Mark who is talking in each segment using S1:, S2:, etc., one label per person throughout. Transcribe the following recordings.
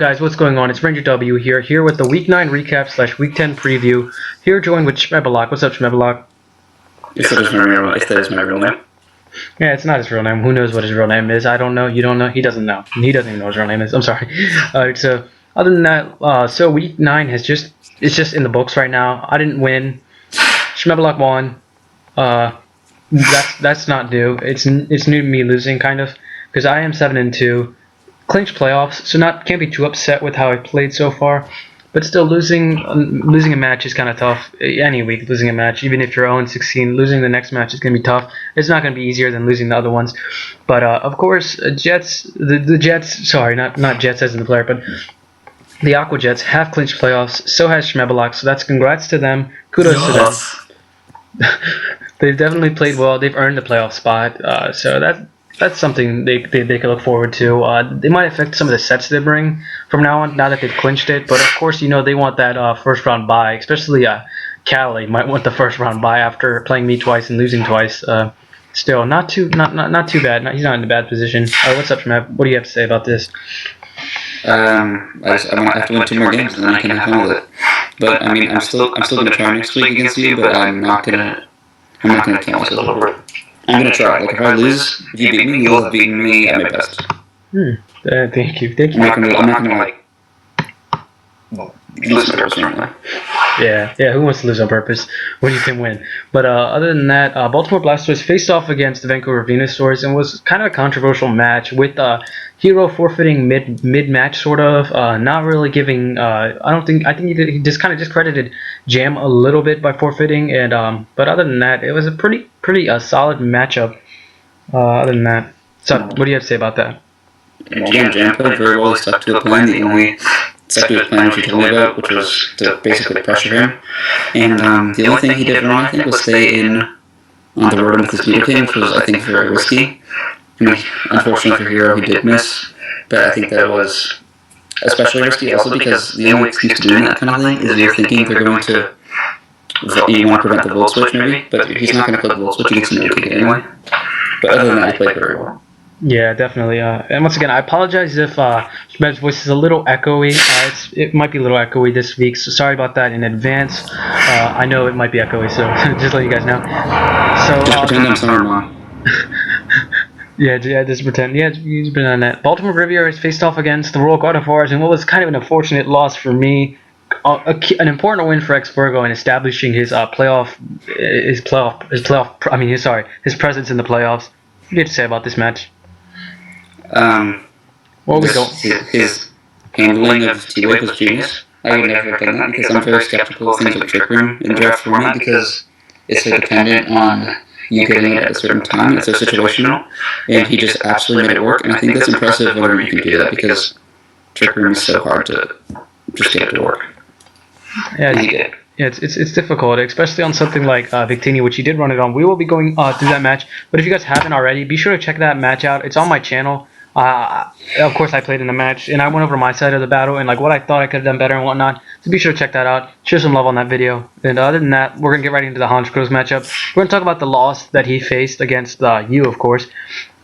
S1: Guys, what's going on? It's Ranger W here with the Week 9 recap / Week 10 preview. Here joined with Schmebulok. What's up, Schmebulok?
S2: If that is my real name.
S1: Yeah, it's not his real name. Who knows what his real name is? I don't know. You don't know? He doesn't know. He doesn't even know what his real name is. I'm sorry. Alright, so other than that, so Week 9 it's just in the books right now. I didn't win. Schmebulok won. That's not new. It's new to me losing, kind of, because I am 7-2. Clinched playoffs, so can't be too upset with how I played so far, but still losing a match is kind of tough. Any week losing a match, even if you're 0-16, losing the next match is gonna be tough. It's not gonna be easier than losing the other ones, but of course, Jets, the Jets, sorry, not Jets as in the player, but the Aqua Jets have clinched playoffs. So has Schmebulok, so that's congrats to them. Kudos to them. They've definitely played well. They've earned the playoff spot, so that's something they can look forward to. They might affect some of the sets they bring from now on, now that they've clinched it. But of course, they want that first round bye, especially Cali might want the first round bye after playing me twice and losing twice. Still, not too bad. He's not in a bad position. What's up, Schmeb? What do you have to say about this?
S2: I have to win 2 more games and then I can handle it. But I mean, I'm still gonna try next week against you, but I'm not gonna count myself over it. I'm gonna try. Like, if I lose, if you beat me, you'll have beaten me at my best.
S1: Thank you.
S2: I'm not gonna like lose on purpose normally.
S1: Yeah. Who wants to lose on purpose when you can win? But other than that, Baltimore Blastoise faced off against the Vancouver Venusaurs and was kind of a controversial match with Hero forfeiting mid-match, sort of. Not really giving. I think he just kind of discredited Jam a little bit by forfeiting, and but other than that, it was a pretty solid matchup. Other than that, so what do you have to say about that?
S2: Jam played very well. He stuck to the plan. The only stuck to his plan, which he told me about, which was to basically pressure him. And the only thing he did wrong, I think, was stay in on the road with his Beetle King, which was, I think, very risky. I mean, unfortunately for Hero, he did miss, but I think that was especially risky also because the only excuse to doing that kind of thing is you're thinking they're going to, you want to prevent the Volt Switch maybe, but he's not going to click the Volt Switch, he gets to no kick it anyway. But other than that, he played very well.
S1: Yeah, definitely. And once again, I apologize if Schmeb's voice is a little echoey. It might be a little echoey this week, so sorry about that in advance. I know it might be echoey, so just let you guys know. So
S2: just pretend I'm sorry, Mom.
S1: Yeah, just pretend. Yeah, just pretend on that. Baltimore Riviera has faced off against the Royal Gardevoirs, and what was kind of an unfortunate loss for me. An important win for X-Virgo in establishing his presence in the playoffs. What do you have to say about this match?
S2: His handling of T-Wave was genius. I would never have done that because I'm very skeptical of things like Trick Room in draft format because it's so dependent on you getting it at a certain time. It's so situational, and he just absolutely made it work. And I think that's impressive whenever you can do that because Trick Room is so hard to just get it to work.
S1: Yeah, it's difficult, especially on something like Victini, which he did run it on. We will be going through that match, but if you guys haven't already, be sure to check that match out. It's on my channel. Of course, I played in the match, and I went over my side of the battle and like what I thought I could have done better and whatnot. So be sure to check that out. Show some love on that video. And other than that, we're gonna get right into the Honchkrows matchup. We're gonna talk about the loss that he faced against you, of course.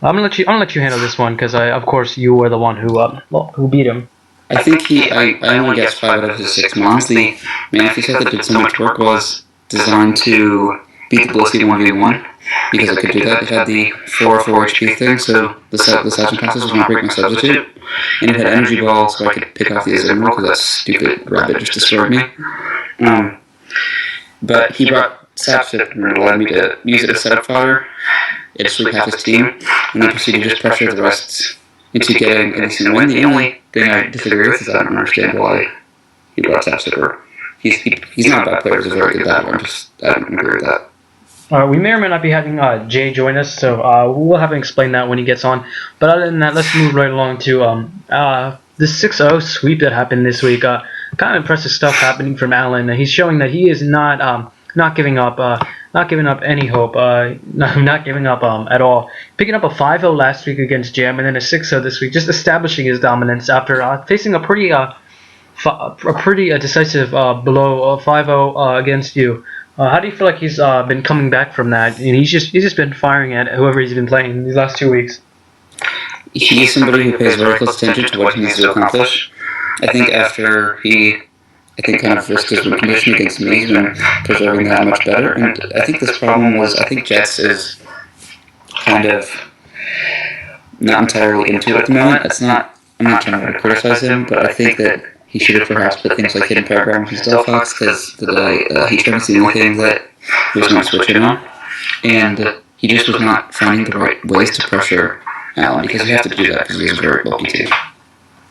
S1: I'm gonna let you handle this one because of course you were the one who beat him.
S2: I think I only guessed 5 out of his 6 mons. The Manaphy set that did so much work was designed to beat the Blissey 1v1 because it could do that. It had the 4 HP thing, so the Sergeant Passes was going to break my substitute. And it had Energy Ball, so I could pick off the Azumarill because that stupid rabbit just destroyed me. But he brought Saps that allowed me to use it as setup fodder. It sweep half his team, and then proceeded to just pressure the rest into getting a decent win. The only thing I disagree with is I don't understand why he brought Sapsicker. He's not a bad player, he's a very good battler. I don't agree with that.
S1: We may or may not be having Jay join us, so we'll have him explain that when he gets on. But other than that, let's move right along to the 6-0 sweep that happened this week. Kind of impressive stuff happening from Alan. He's showing that he is not giving up any hope, not giving up at all. Picking up a 5-0 last week against Jam, and then a 6-0 this week, just establishing his dominance after facing a pretty decisive blow of 5-0 against you. How do you feel like he's been coming back from that? And he's just been firing at whoever he's been playing these last 2 weeks.
S2: He's somebody who pays very close attention to what he needs to accomplish. I think after he, I think, kind of risked his win condition against me, he's been preserving that much better. And I think this problem was, I think Jets is kind of not entirely into it at the moment. It's not, I'm not trying to criticize him, but I think that he should have perhaps put things like hidden paragraph in Stealth Fox, because the Heat was the only thing that he was not switching on. And he just was not finding the right ways to pressure Allen, because you have to do that because he's a very bulky team.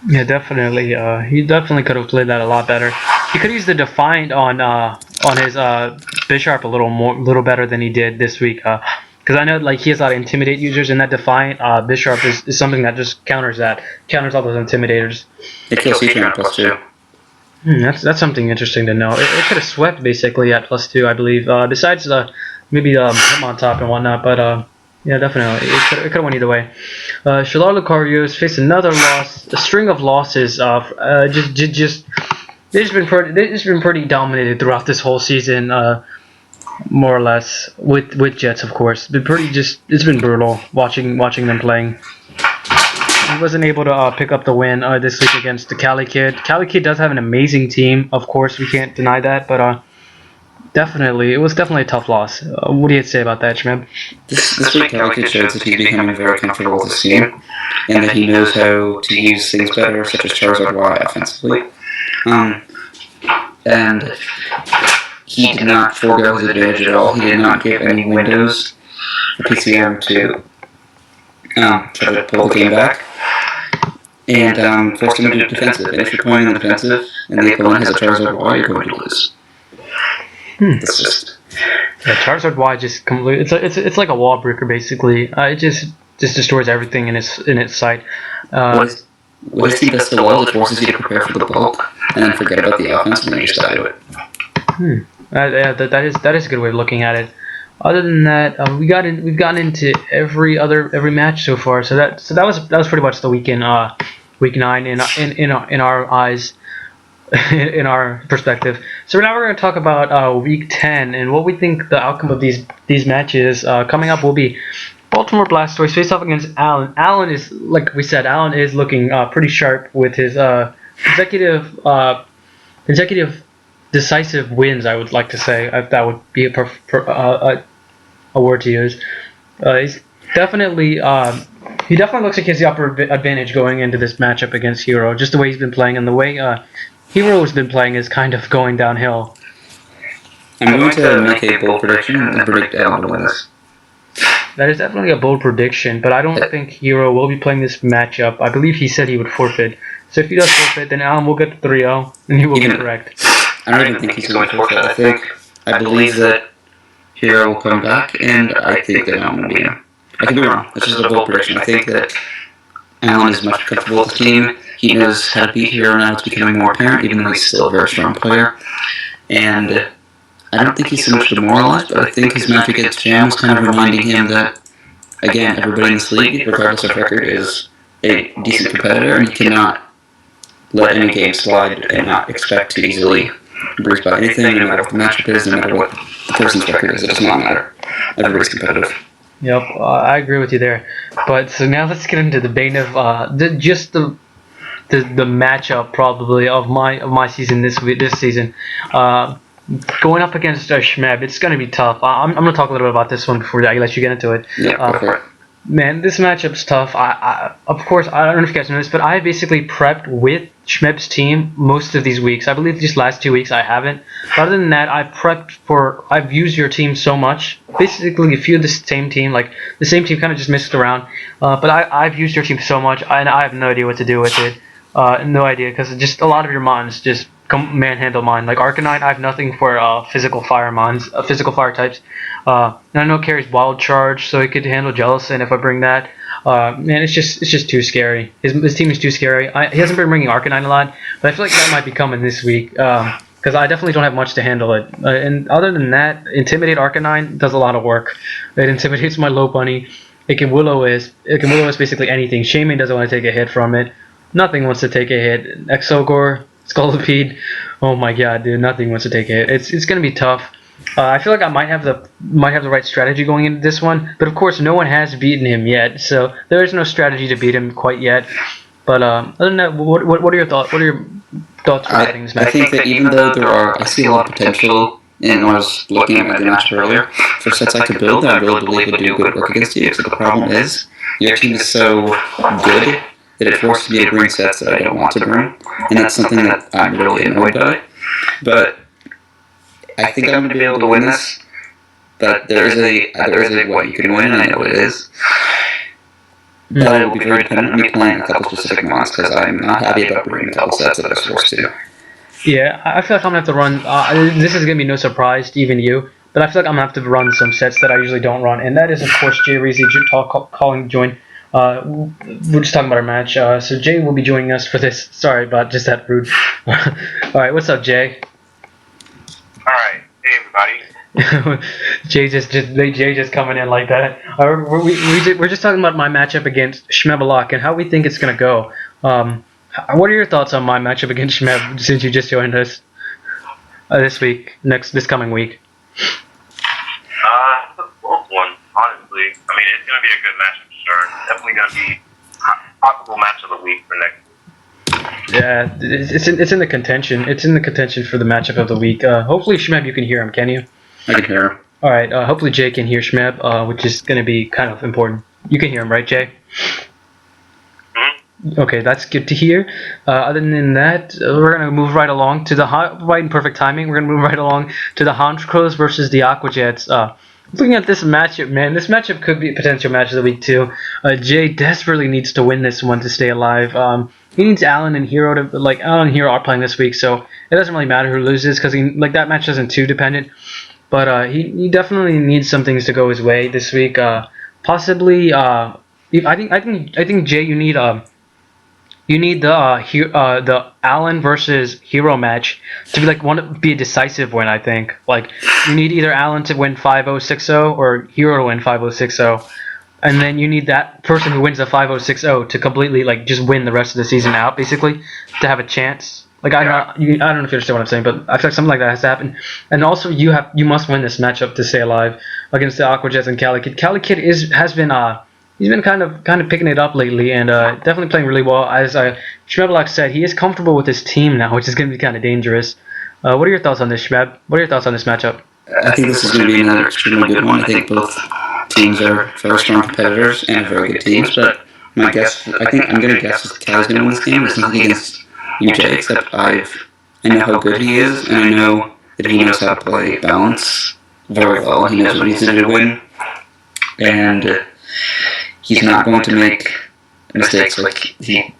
S1: Yeah, definitely. He definitely could have played that a lot better. He could have used the Defiant on his Bisharp a little better than he did this week. Because I know like he has a lot of Intimidate users, and that Defiant Bisharp is something that just counters all those Intimidators.
S2: It kills C-Train at +2.
S1: That's something interesting to know. It could have swept basically at +2, I believe. Besides maybe Hitmontop and whatnot, but yeah, definitely it could have went either way. Shalar Lucario's faced another loss, a string of losses. They've been pretty dominated throughout this whole season, more or less, with Jets, of course. It's been brutal watching them playing. He wasn't able to pick up the win this week against the Cali Kid. Cali Kid does have an amazing team, of course, we can't deny that, but it was definitely a tough loss. What do you say about that, Schmeb?
S2: This week, Cali Kid shows that he's becoming very comfortable with his team, and that he knows how to use things better, such as Charizard Y offensively. And he did not forego his advantage at all. He did not give any windows for PCM to try to pull the game back, and forced him to do defensive. And if you're playing in the defensive and the opponent has a Charizard Y, you're going to lose. It's just...
S1: Yeah, Charizard Y just completely. It's like a wall breaker basically. It just destroys everything in its sight.
S2: What his team does so well, it forces you to prepare for the bulk and then forget about the offense and then you just die to it.
S1: Yeah, that is a good way of looking at it. Other than that, we've gotten into every match so far. So that was pretty much the weekend, week 9 in our eyes, in our perspective. So now we're going to talk about week 10 and what we think the outcome of these matches coming up will be. Baltimore Blastoise face off against Allen. Allen is, like we said, looking pretty sharp with his consecutive decisive wins. I would like to say that would be a word to use. He's definitely he definitely looks like he has the upper advantage going into this matchup against Hero. Just the way he's been playing and the way Hero has been playing is kind of going downhill.
S2: I'm going to make a bold prediction and predict Allen to win this.
S1: That is definitely a bold prediction, but I don't think Hero will be playing this matchup. I believe he said he would forfeit. So if he does forfeit, then Allen will get the 3-0, and he will be correct.
S2: I don't even think he's going to forfeit. I believe that Hero will come back, and I think that Allen will beat him. I could be wrong. This is a bold prediction. I think that Allen is much comfortable with the team. He knows how to beat Hero now. It's becoming more apparent, even though he's still a very strong player. And I don't think he's so much demoralized, but I think his match against Jam was kind of reminding him that, again, everybody in this league, regardless of record, is a decent competitor, and you cannot let any game slide and not expect to easily breeze by anything, no matter what the matchup is, no matter what the person's record is. It does not matter. Everybody's competitive.
S1: Yep, I agree with you there. But so now let's get into the bane of the matchup probably of my season this season. Going up against Schmeb, it's going to be tough. I'm going to talk a little bit about this one before I let you get into it.
S2: Yeah, go for it.
S1: Man, this matchup's tough. Of course, I don't know if you guys know this, but I basically prepped with Schmeb's team most of these weeks. I believe these last 2 weeks I haven't. But other than that, I've used your team so much. Basically, if you're the same team, like the same team kind of just mixed around. But I've used your team so much, and I have no idea what to do with it. No idea, because just a lot of your mons just manhandle mine. Like Arcanine, I have nothing for physical fire mons, physical fire types. And I know it carries Wild Charge, so he could handle Jellicent if I bring that. Man, it's just too scary. His team is too scary. He hasn't been bringing Arcanine a lot, but I feel like that might be coming this week. Because I definitely don't have much to handle it. And other than that, Intimidate Arcanine does a lot of work. It intimidates my low bunny. It can Will-O-Wisp. basically anything. Shaman doesn't want to take a hit from it. Nothing wants to take a hit. Exogore, Scolipede. Oh my god, dude, nothing wants to take a hit. It's gonna be tough. I feel like I might have the right strategy going into this one, but of course no one has beaten him yet, so there is no strategy to beat him quite yet. But other than that, what are your thoughts? What are your thoughts regarding this
S2: I
S1: match?
S2: think that even though I see a lot of potential, and when I was looking at the matchup earlier, for sets I could build that I really believe would do good work against you. So the problem is, your team is so good that it forces me to bring sets that I don't want to bring, and that's something that I'm really annoyed by. But I think I'm going to be able to win this. But there is a way you can win, and I know it is. But it will be very dependent on me playing a couple specific mons, because I'm not happy about bringing a couple sets that I was forced to.
S1: Yeah, I feel like I'm gonna have to run. This is gonna be no surprise to even you, but I feel like I'm gonna have to run some sets that I usually don't run, and that is of course Jayreezy calling join. We're just talking about our match. So Jay will be joining us for this. Sorry about just that rude. All right, what's up, Jay?
S3: Alright, hey everybody.
S1: Jay just coming in like that. We're just talking about my matchup against Schmebulok and how we think it's gonna go. What are your thoughts on my matchup against Schmeb since you just joined us this coming week?
S3: It's a close one, honestly. I mean, it's gonna be a good match for sure. Definitely gonna be possible match of the week for next week.
S1: Yeah, it's in the contention. It's in the contention for the matchup of the week. Hopefully, Schmeb, you can hear him. Can you?
S2: I can hear him.
S1: All right. Hopefully, Jay can hear Schmeb, which is going to be kind of important. You can hear him, right, Jay?
S3: Mm-hmm.
S1: Okay, that's good to hear. Other than that, we're going to move right along to the right in perfect timing. We're going to move right along to the Honchcrows versus the Aquajets. Looking at this matchup, man, this matchup could be a potential match of the week too. Jay desperately needs to win this one to stay alive. He needs Alan and Hero to Alan and Hero are playing this week, so it doesn't really matter who loses because that match isn't too dependent. But he definitely needs some things to go his way this week. Possibly, I think Jay, you need the Allen versus Hero match to be a decisive win. I think you need either Allen to win 5-0, 6-0 or Hero to win 5-0, 6-0, and then you need that person who wins the 5-0, 6-0 to completely just win the rest of the season out, basically, to have a chance. I don't know if you understand what I'm saying, but I feel like something like that has to happen. And also, you must win this matchup to stay alive against the Aquajets and Cali Kid. Cali Kid has been he's been kind of picking it up lately and definitely playing really well. As Schmebulok said, he is comfortable with his team now, which is going to be kind of dangerous. What are your thoughts on this, Schmeb? What are your thoughts on this matchup?
S2: I think this is going to be another extremely good one. I think both teams are very strong competitors and very good teams, but my guess, I think I'm going to guess Cali's going to win this game. It's nothing against you, Jay, except I know how good he is, and I know that he knows how to play balance very well. He knows what he needs to do to win, and he's not going to make mistakes like he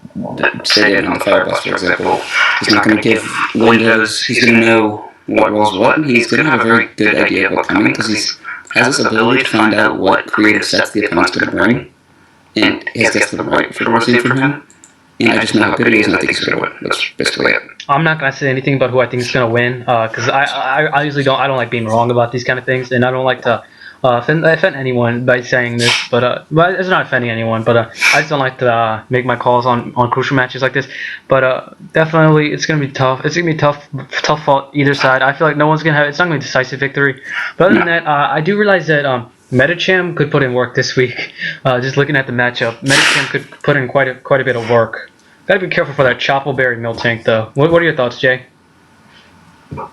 S2: stated on the Fireblast, for example. He's not going to give windows. He's going to know what rolls what. He's going to have a very good idea of what's coming because he has this ability to find out what creative sets the opponent's going to bring, and he has to get the right frequency from him. And I just know how good he is, and I think he's going to win. That's basically it.
S1: I'm not gonna say anything about who I think is gonna win, because I usually don't like being wrong about these kind of things, and I don't like to offend anyone by saying this, but it's not offending anyone, but I just don't like to make my calls on crucial matches like this. But definitely, it's gonna be tough. It's gonna be tough for either side. I feel like no one's gonna have. It's not gonna be a decisive victory. But other than that, I do realize that Metacham could put in work this week. Just looking at the matchup, Metacham could put in quite a bit of work. Gotta be careful for that Choppleberry Mill Tank, though. What are your thoughts, Jay?
S3: I'm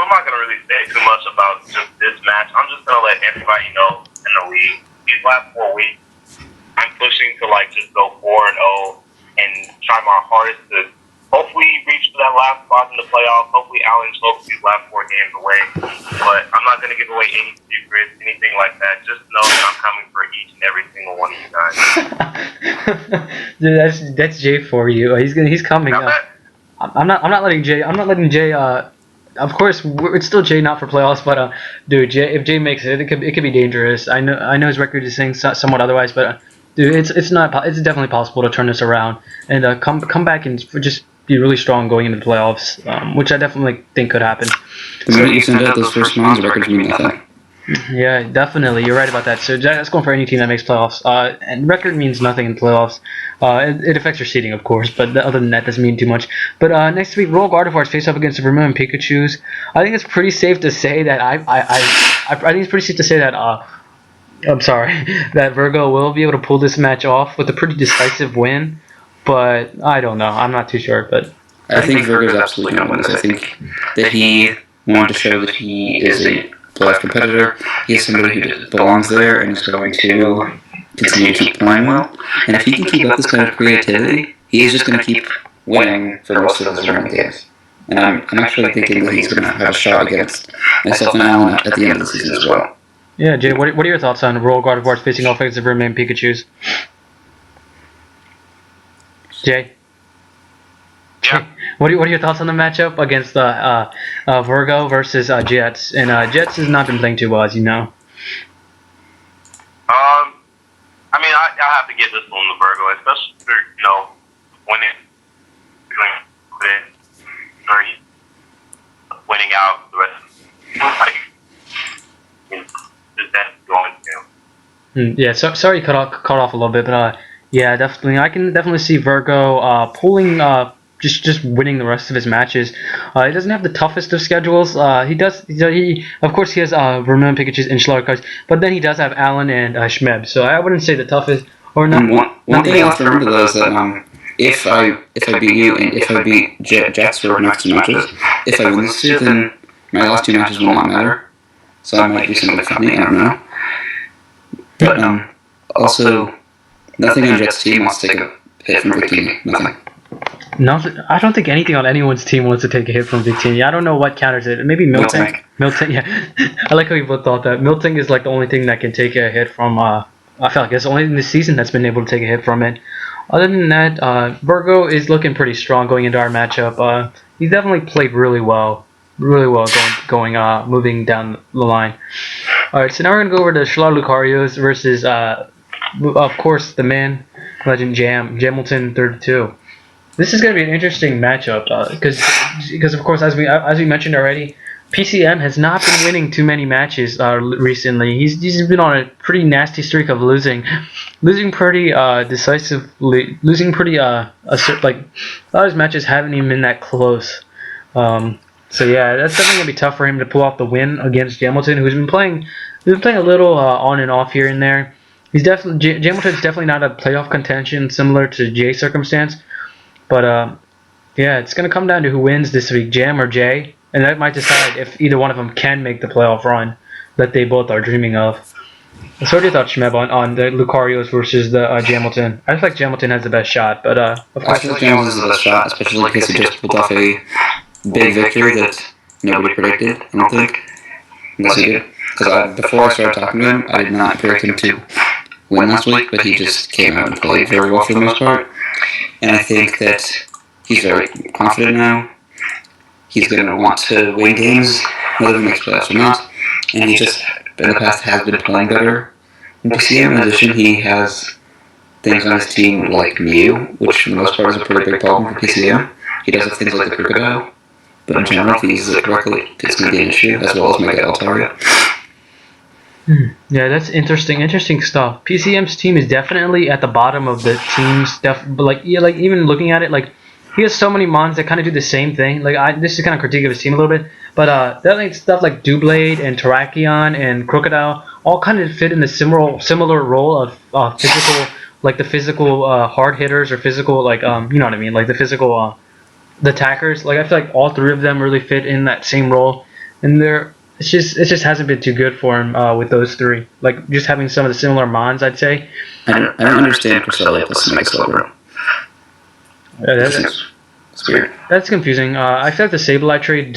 S3: not gonna really say too much about just this match. I'm just gonna let everybody know in the league. These last 4 weeks, I'm pushing to just go 4-0 and try my hardest to hopefully reach that last spot in the playoffs. Hopefully, Allen chokes these last 4 games away. But I'm not gonna give away any secrets, anything like that. Just know that I'm coming for each and every single one of you guys.
S1: Dude, that's Jay for you. He's coming. I'm not letting Jay. Of course, it's still Jay not for playoffs, but dude, Jay, if Jay makes it, it could be dangerous. I know his record is saying somewhat otherwise, but dude, it's definitely possible to turn this around and come back and just be really strong going into the playoffs, which I definitely think could happen.
S2: The minute you send out those first rounds, records mean nothing.
S1: Yeah, definitely. You're right about that. So that's going for any team that makes playoffs. And record means nothing in playoffs. It affects your seeding, of course, but other than that, doesn't mean too much. But next week, Royal Gardevoirs face up against the Vermilion Pikachus. I think it's pretty safe to say that I think it's pretty safe to say that I'm sorry that Virgo will be able to pull this match off with a pretty decisive win. but I don't know. I'm not too sure, but
S2: I think Virgo's absolutely going to win this. I think that he wanted to show that he is a playoff competitor. He is somebody who belongs there and is going to continue to keep playing well. And if he can keep up this kind of creativity, he is just going to keep winning for most of his remaining games. And I'm actually thinking that he's going to have a shot against myself and Alan at the end of the season as well.
S1: yeah, Jay, what are your thoughts on Royal Gardevoirs facing offensive remain Pikachu's? Jay?
S3: Yeah.
S1: What are your thoughts on the matchup against Virgo versus Jets? And Jets has not been playing too well, as you know.
S3: I mean, I have to give this one to Virgo, especially for, winning out the rest of the is that going to.
S1: Yeah, sorry cut off a little bit, but yeah, definitely. I can definitely see Virgo pulling just winning the rest of his matches. He doesn't have the toughest of schedules. He of course he has Vermilion Pikachu's and Schmebulok cards, but then he does have Allen and Schmeb. So I wouldn't say the toughest or not.
S2: One thing you have to remember though is that if I beat you and if I beat Jets for the next two matches, if I win this year, then my last two matches will not matter. So I might do something funny. I don't know. But also, nothing on Jets' team wants to take a hit from Victini. Nothing.
S1: Nothing. I don't think anything on anyone's team wants to take a hit from Victini. I don't know what counters it. Maybe Miltank. Miltank, yeah. I like how you both thought that. Miltank is like the only thing that can take a hit from. I feel like it's only in this season that's been able to take a hit from it. Other than that, Virgo is looking pretty strong going into our matchup. He's definitely played really well moving down the line. All right, so now we're gonna go over to Schmebulok versus, of course, the man, legend Jamilton 32. This is gonna be an interesting matchup because of course as we mentioned already, PCM has not been winning too many matches recently. He's been on a pretty nasty streak of losing pretty decisively, losing pretty like a lot of his matches haven't even been that close. So yeah, that's definitely gonna be tough for him to pull off the win against Jamilton, who's been playing a little on and off here and there. Jamilton's definitely not a playoff contention similar to Jay's circumstance, but yeah, it's gonna come down to who wins this week, Jam or Jay, and that might decide if either one of them can make the playoff run that they both are dreaming of. So what do you thought, Schmeb, on the Lucarios versus the Jamilton? I feel like Jamilton has the best shot, but of
S2: I
S1: course.
S2: feel like Jamilton has the best shot, especially because he just pulled off a big victory that nobody predicted, I don't think. Unless he did. Because before I started talking to him, I did not predict him to win last week, but he just came out and played very well for the most part. And I think that he's very confident now. He's going to want to win games, whether he makes playoffs or not. And he just, in the past, has been playing better. In PCM, in addition, he has things on his team like Mew, which for the most part is a pretty big problem for PCM. He does have things like the Crocodile, but in general, if he uses it correctly, it's going to be an issue, as well as Mega Altaria.
S1: Yeah, that's interesting stuff. PCM's team is definitely at the bottom of the teams. Like even looking at it, like he has so many mons that kind of do the same thing. Like this is kind of critique of his team a little bit, but definitely stuff like Doublade and Terrakion and Crocodile all kind of fit in the similar role of physical, like the physical hard hitters or physical like you know what I mean, like the physical the attackers. Like I feel like all three of them really fit in that same role, and it just hasn't been too good for him with those three. Like just having some of the similar mons, I'd say.
S2: I don't understand Cresselia plus Mega Slowbro. It's weird.
S1: That's confusing. I feel like the Sableye trade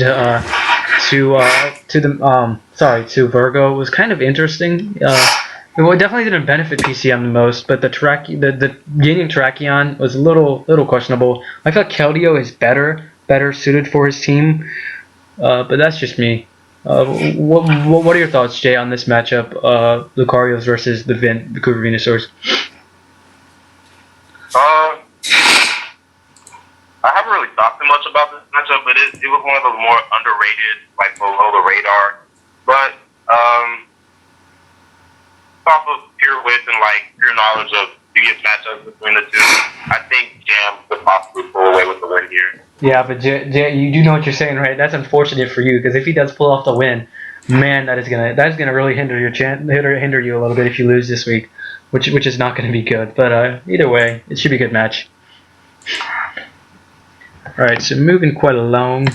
S1: to Virgo was kind of interesting. It definitely didn't benefit PCM the most, but the gaining Terrakion was a little questionable. I feel like Keldeo is better suited for his team, but that's just me. What are your thoughts, Jay, on this matchup, Lucarios versus the Vancouver Venusaurs?
S3: I haven't really thought too much about this matchup, but it was one of the more underrated, like below the radar. But off of pure wit and like pure knowledge of previous matchups between the two, I think Jam could possibly pull away with the win here.
S1: Yeah, but Jay, you do know what you're saying, right? That's unfortunate for you because if he does pull off the win, man, that is gonna really hinder your hinder you a little bit if you lose this week, which is not gonna be good. But either way, it should be a good match. Alright, so moving along.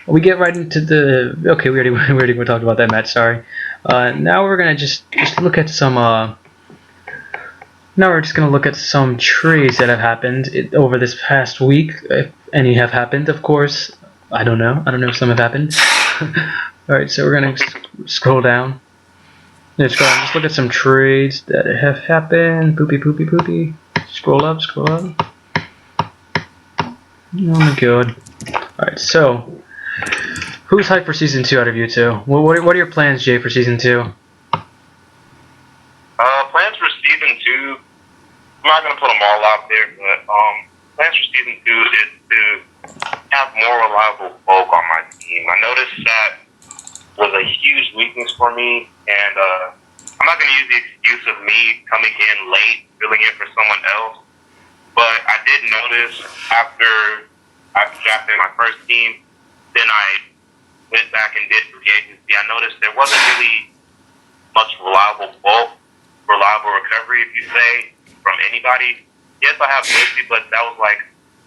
S1: We get right into the. Okay, we already talked about that match. Sorry. Now we're gonna just look at some. Now we're just gonna look at some trades that have happened over this past week. If any have happened, of course. I don't know if some have happened. Alright, so we're gonna scroll down. Let's go. Just look at some trades that have happened. Poopy. Scroll up. Oh my god. Alright, so who's hyped for season 2 out of you two? What are your plans, Jay, for season 2?
S3: Plans for season 2. I'm not gonna put them all out there, but plans for season 2 is to have more reliable folk on my team. I noticed that was a huge weakness for me, and I'm not gonna use the excuse of me coming in late, filling in for someone else. But I did notice after I drafted my first team, then I went back and did free agency. I noticed there wasn't really much reliable recovery, if you say, from anybody. Yes, I have Lucy, but that was like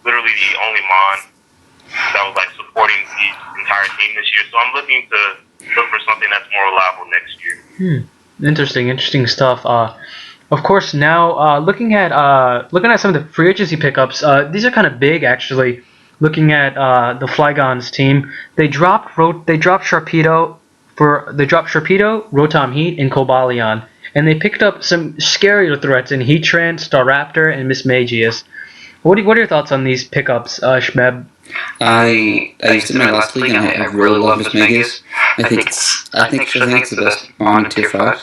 S3: literally the only Mon that was like supporting the entire team this year. So I'm looking to look for something that's more reliable next year.
S1: Interesting stuff. Of course, now looking at some of the free agency pickups, these are kind of big actually. Looking at the Flygon's team, they dropped Sharpedo, Rotom Heat, and Cobalion, and they picked up some scarier threats in Heatran, Staraptor, and Mismagius. What are your thoughts on these pickups, Schmeb?
S2: I used it in my last league, and I really love Mismagius. I think it's the best on tier 5.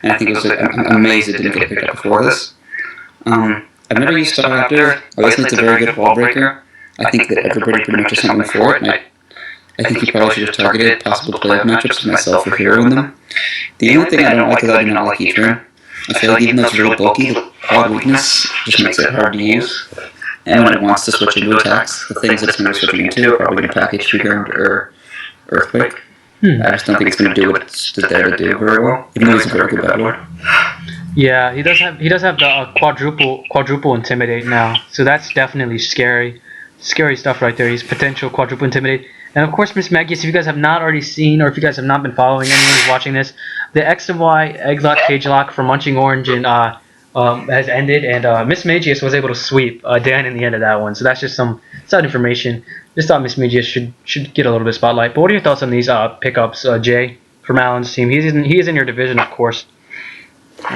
S2: And I think it was I'm amazed it didn't get picked up before this. I've never used Staraptor. Obviously, it's a very good wall breaker. I think that everybody pretty much has something for it, and I think you probably should have targeted possible playoff matchups myself for Hero in them. The only thing I don't like is I do not like Heatran. I feel like even though it's really bulky, the odd weakness just makes it hard to use. And when it wants to switch into attacks, the things that it's going to be switching into are probably going to pack HP Ground or Earthquake. I just don't think it's going to do what it's there to do very well, even though he's a very good battler.
S1: Yeah, he does have the quadruple Intimidate now, so that's definitely scary stuff right there. He's potential quadruple Intimidate. And of course, Mismagius, if you guys have not already seen, or if you guys have not been following, anyone who's watching this, the X and Y Egglock Cage Lock for Munching Orange and has ended, and Mismagius was able to sweep Dan in the end of that one. So that's just some side information. Just thought Mismagius should get a little bit of spotlight. But what are your thoughts on these pickups, Jay, from Alan's team? He is in your division, of course.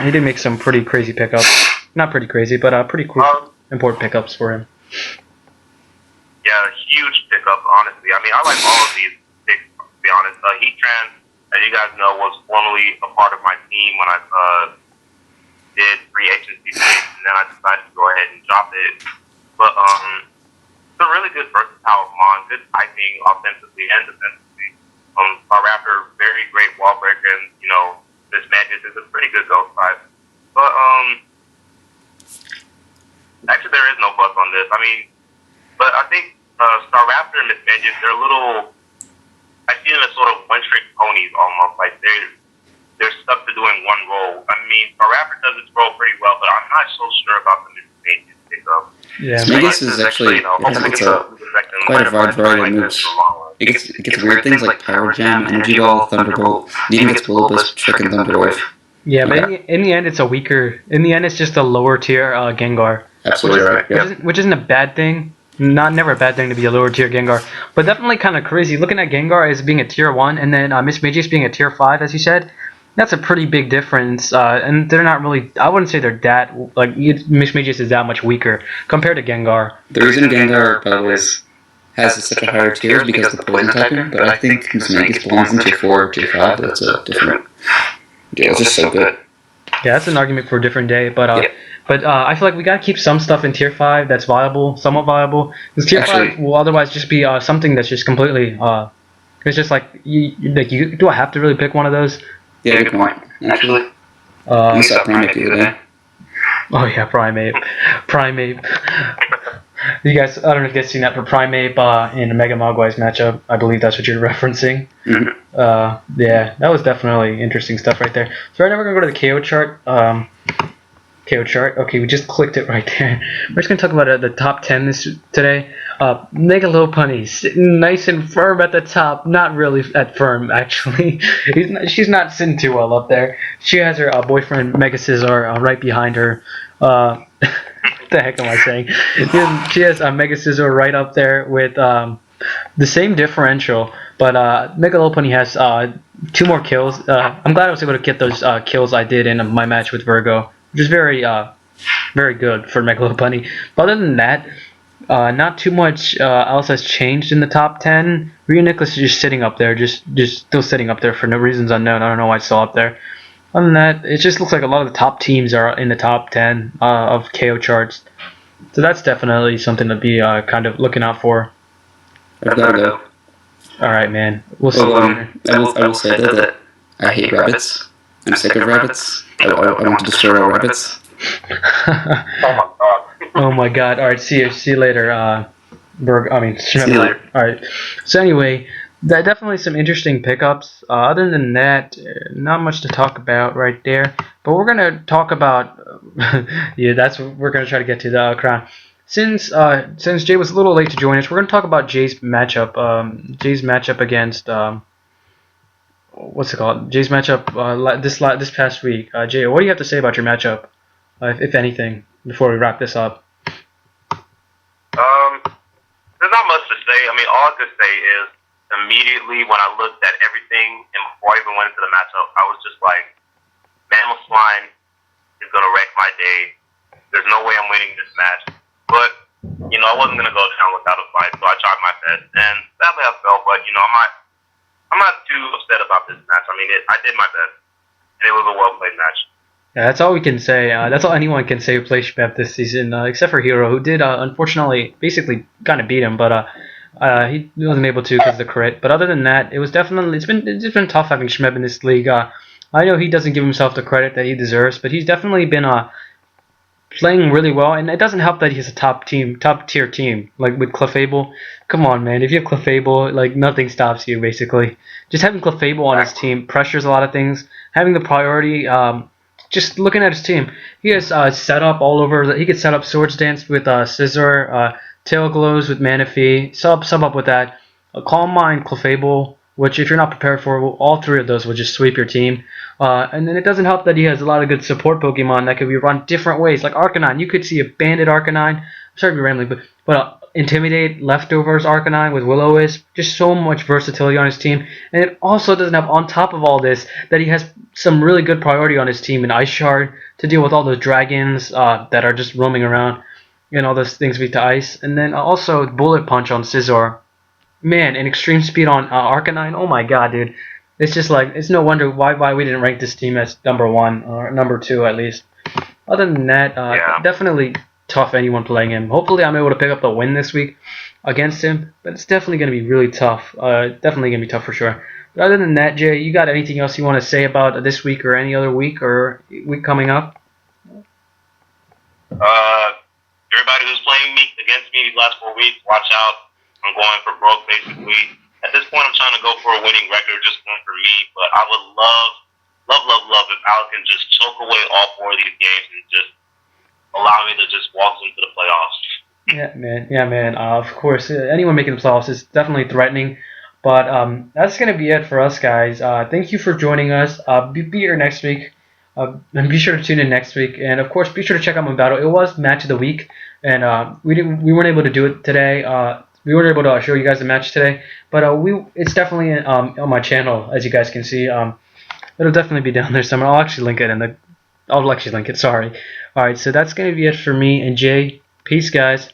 S1: He did make some pretty crazy pickups. Not pretty crazy, but pretty cool, important pickups for him.
S3: Yeah, huge pickup, honestly. I mean, I like all of these picks, to be honest. Heatran, as you guys know, was formerly a part of my team when I did free agency picks, and then I decided to go ahead and drop it. But it's a really good versatile Mon, good typing offensively and defensively. Raptor, very great wall breaker, and this Magic is a pretty good ghost type. But actually, there is no buzz on this. I mean, but I think Staraptor and Mismagius, they're a little. I see them as sort of one-trick ponies almost. Like they're stuck to doing one role. I mean, Staraptor does its role pretty well, but I'm not so sure about the Mismagius pickup.
S2: Yeah, Mismagius is actually quite a wide variety of moves. It gets weird things like Power Jam, Energy Ball, Thunderbolt. It even gets Bulbous, Trick, and Thunder Wave.
S1: Yeah, but in the end, it's a weaker. In the end, it's just a lower tier Gengar.
S2: Absolutely right. Yeah.
S1: Which isn't a bad thing. Never a bad thing to be a lower tier Gengar, but definitely kind of crazy. Looking at Gengar as being a tier 1 and then Mismagius being a tier 5, as you said, that's a pretty big difference. And they're not really. I wouldn't say they're that like Mismagius is that much weaker compared to Gengar.
S2: The reason Gengar probably has such a higher tier is because of the poison typing, but I think Mismagius belongs in tier 4 or tier 5. That's a different deal. It's just so good.
S1: Yeah, that's an argument for a different day, but. But I feel like we gotta keep some stuff in tier 5 that's viable, somewhat viable. Because tier 5 will otherwise just be something that's just completely. It's just like do I have to really pick one of those?
S2: Yeah, good point. Actually, you saw Primeape the other day.
S1: Oh yeah, Primeape. You guys, I don't know if you guys seen that for Primeape in a Mega Mogwai's matchup. I believe that's what you're referencing.
S2: Mm-hmm.
S1: Yeah, that was definitely interesting stuff right there. So right now we're gonna go to the KO chart. KO chart. Okay, we just clicked it right there. We're just gonna talk about the top 10 today. Megalopunny sitting nice and firm at the top. Not really at firm actually. She's not sitting too well up there. She has her boyfriend Mega Scizor right behind her. What the heck am I saying? She has Mega Scizor right up there with the same differential, but Mega Lopunny has 2 more kills. I'm glad I was able to get those kills I did in my match with Virgo, which is very good for Mega Lopunny. But other than that, not too much else has changed in the top 10. Rhea Nicholas is just sitting up there, just still sitting up there for no reasons unknown. I don't know why it's still up there. Other than that, it just looks like a lot of the top teams are in the top 10 of KO charts. So that's definitely something to be kind of looking out for.
S2: I've got to go.
S1: All right, man. We'll see.
S2: I will say that I hate rabbits. I'm sick of rabbits. I want to destroy all rabbits.
S3: Oh my god.
S1: Oh my god. All right, see you later. Schmebulok.
S2: See you later.
S1: All right. So anyway, definitely some interesting pickups. Other than that, not much to talk about right there. But we're gonna talk about. Yeah, that's what we're gonna try to get to the crown. Since Jay was a little late to join us, we're gonna talk about Jay's matchup. Jay's matchup against what's it called? Jay's matchup this past week. Jay, what do you have to say about your matchup, if anything, before we wrap this up?
S3: There's not much to say. I mean, all I could say is immediately when I looked at everything and before I even went into the matchup, I was just like, Mammal Swine is gonna wreck my day. There's no way I'm winning this match. But you know, I wasn't gonna go down without a fight, so I tried my best, and sadly I fell. But you know, I'm not too upset about this match. I mean, I did my best, and it was a well played match.
S1: Yeah, that's all we can say. That's all anyone can say who plays Shmeb this season, except for Hero, who did unfortunately basically kind of beat him, but he wasn't able to because of the crit. But other than that, it's been tough having Shmeb in this league. I know he doesn't give himself the credit that he deserves, but he's definitely been playing really well, and it doesn't help that he's a top tier team, like with Clefable. Come on, man, if you have Clefable, like nothing stops you basically. Just having Clefable on his team pressures a lot of things. Having the priority, just looking at his team, he has set up all over. He could set up Swords Dance with Scizor, Tail Glows with Manaphy, sub up with that. Calm Mind, Clefable, which if you're not prepared for, all 3 of those will just sweep your team. And then it doesn't help that he has a lot of good support Pokemon that could be run different ways. Like Arcanine, you could see a Bandit Arcanine. I'm sorry to be rambling, but Intimidate, Leftovers Arcanine with Will-O-Wisp. Just so much versatility on his team. And it also doesn't have, on top of all this, that he has some really good priority on his team in Ice Shard to deal with all those dragons that are just roaming around and all those things weak to ice. And then also Bullet Punch on Scizor. Man, and extreme speed on Arcanine. Oh my god, dude. It's just like, it's no wonder why we didn't rank this team as number 1 or number 2 at least. Other than that, definitely tough anyone playing him. Hopefully I'm able to pick up the win this week against him, but it's definitely going to be really tough. Definitely going to be tough for sure. But other than that, Jay, you got anything else you want to say about this week or any other week or week coming up?
S3: Everybody who's playing me against me these last 4 weeks, watch out. I'm going for broke basically. At this point, I'm trying to go for a winning record, just one for me. But I would love if Alex can just choke away all 4 of these games and just allow me to just walk into the playoffs.
S1: Yeah, man. Of course, anyone making the playoffs is definitely threatening. But that's gonna be it for us, guys. Thank you for joining us. Be here next week. And be sure to tune in next week. And of course, be sure to check out my battle. It was match of the week, and we weren't able to do it today. We weren't able to show you guys the match today, but it's definitely on my channel, as you guys can see. It'll definitely be down there somewhere. I'll actually link it Sorry. All right, so that's gonna be it for me and Jay. Peace, guys.